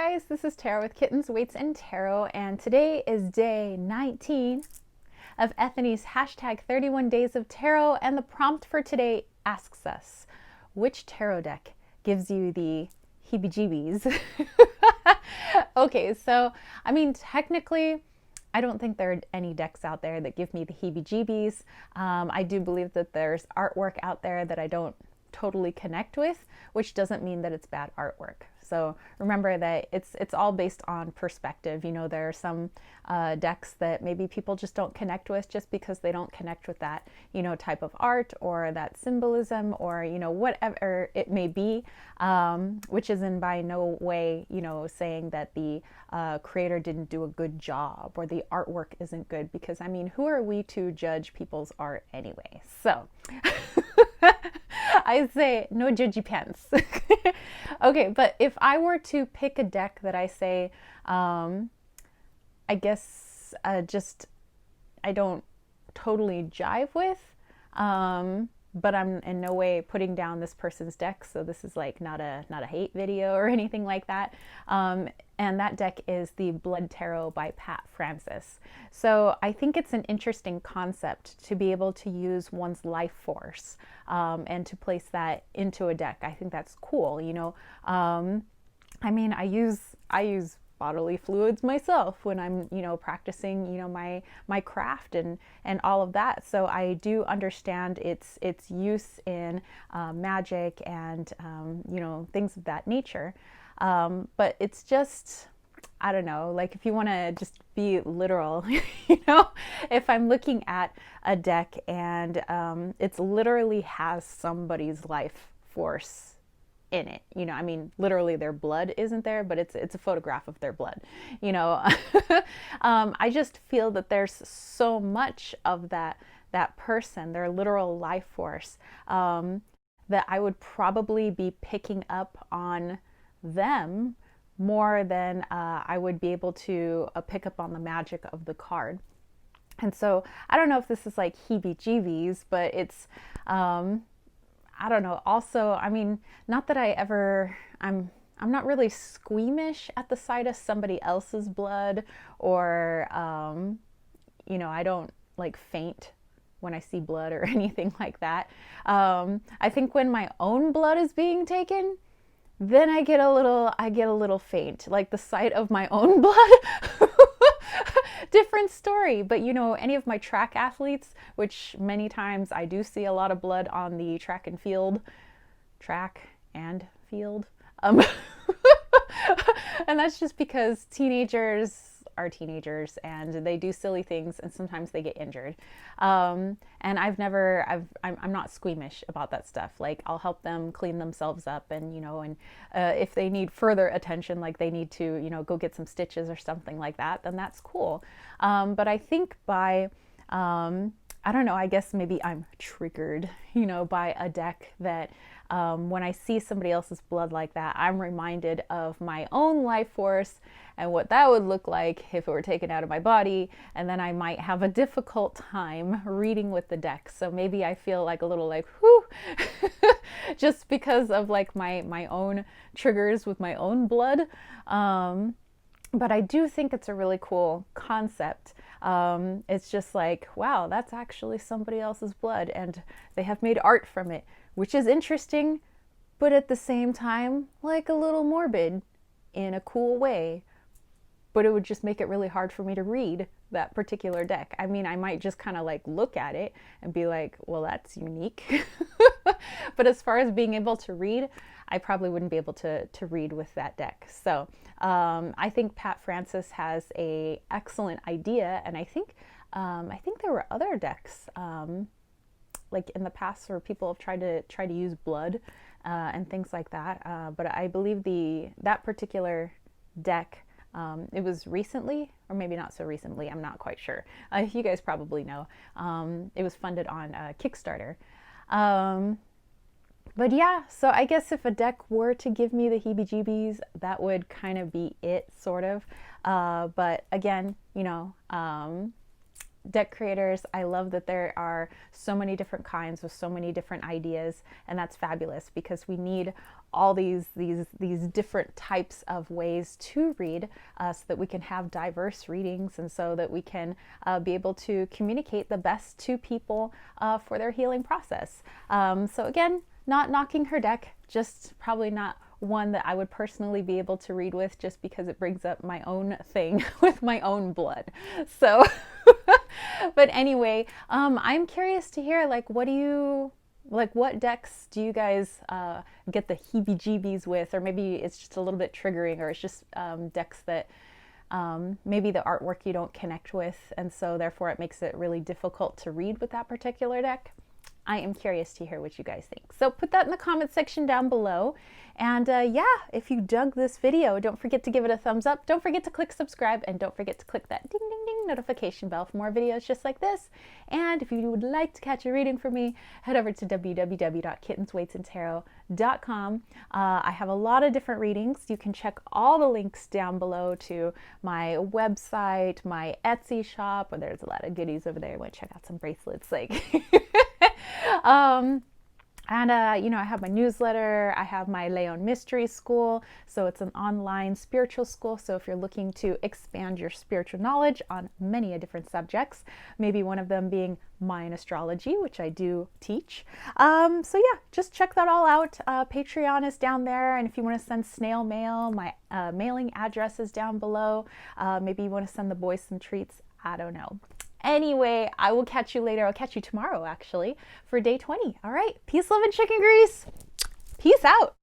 guys, this is Tarot with Kittens, Weights, and Tarot, and today is day 19 of Ethany's hashtag 31 Days of Tarot, and the prompt for today asks us, which tarot deck gives you the heebie-jeebies? Okay, so, technically, I don't think there are any decks out there that give me the heebie-jeebies. I do believe that there's artwork out there that I don't totally connect with, which doesn't mean that it's bad artwork. So remember that it's all based on perspective. You know, there are some decks that maybe people just don't connect with just because they don't connect with that, type of art or that symbolism or, whatever it may be, which is in by no way, saying that the creator didn't do a good job or the artwork isn't good, because who are we to judge people's art anyway? So I say no judgy pants. Okay, but if I were to pick a deck that I say, I guess just I don't totally jive with, but I'm in no way putting down this person's deck, so this is like not a hate video or anything like that. And that deck is the Blood Tarot by Pat Francis. So I think it's an interesting concept to be able to use one's life force and to place that into a deck. I think that's cool. I use bodily fluids myself when I'm, practicing, my craft and all of that. So I do understand its use in magic and, things of that nature. But it's just, I don't know, like if you want to just be literal, if I'm looking at a deck and it's literally has somebody's life force in it, literally their blood isn't there, but it's a photograph of their blood, I just feel that there's so much of that person, their literal life force, that I would probably be picking up on them more than I would be able to pick up on the magic of the card. And so I don't know if this is like heebie-jeebies, but it's I don't know. Also, not that I'm not really squeamish at the sight of somebody else's blood, or I don't like faint when I see blood or anything like that. I think when my own blood is being taken, then I get a little faint, like the sight of my own blood. Different story. But any of my track athletes, which many times I do see a lot of blood on the track and field, and that's just because teenagers are teenagers and they do silly things and sometimes they get injured. And I'm not squeamish about that stuff. Like, I'll help them clean themselves up, and if they need further attention, like they need to go get some stitches or something like that, then that's cool. But I think by I don't know, I guess maybe I'm triggered, by a deck that when I see somebody else's blood like that, I'm reminded of my own life force and what that would look like if it were taken out of my body, and then I might have a difficult time reading with the deck. So maybe I feel like a little like, whew, just because of like my own triggers with my own blood. But I do think it's a really cool concept. It's just like, wow, that's actually somebody else's blood, and they have made art from it, which is interesting, but at the same time, like a little morbid in a cool way. But it would just make it really hard for me to read that particular deck. I might just kind of like look at it and be like, well, that's unique. But as far as being able to read, I probably wouldn't be able to read with that deck. So I think Pat Francis has a excellent idea, and I think there were other decks like in the past where people have tried to use blood and things like that. But I believe that particular deck, it was recently, or maybe not so recently, I'm not quite sure. You guys probably know. It was funded on Kickstarter. But yeah, so I guess if a deck were to give me the heebie-jeebies, that would kind of be it, sort of. But again, deck creators. I love that there are so many different kinds with so many different ideas, and that's fabulous because we need all these different types of ways to read so that we can have diverse readings and so that we can be able to communicate the best to people for their healing process. So again, not knocking her deck, just probably not one that I would personally be able to read with just because it brings up my own thing with my own blood. So, but anyway, I'm curious to hear, like, what decks do you guys get the heebie jeebies with? Or maybe it's just a little bit triggering, or it's just decks that maybe the artwork you don't connect with, and so therefore it makes it really difficult to read with that particular deck. I am curious to hear what you guys think. So put that in the comment section down below. And yeah, if you dug this video, don't forget to give it a thumbs up. Don't forget to click subscribe, and don't forget to click that ding ding ding notification bell for more videos just like this. And if you would like to catch a reading from me, head over to www.kittensweightsandtarot.com. I have a lot of different readings. You can check all the links down below to my website, my Etsy shop, where there's a lot of goodies over there. I want to check out some bracelets, like you know, I have my newsletter, I have my Leon Mystery School, so it's an online spiritual school. So if you're looking to expand your spiritual knowledge on many different subjects, maybe one of them being Mayan astrology, which I do teach. So yeah, just check that all out. Patreon is down there, and if you want to send snail mail, my mailing address is down below. Maybe you want to send the boys some treats, I don't know. Anyway, I will catch you later. I'll catch you tomorrow, actually, for day 20. All right. Peace, love, and chicken grease. Peace out.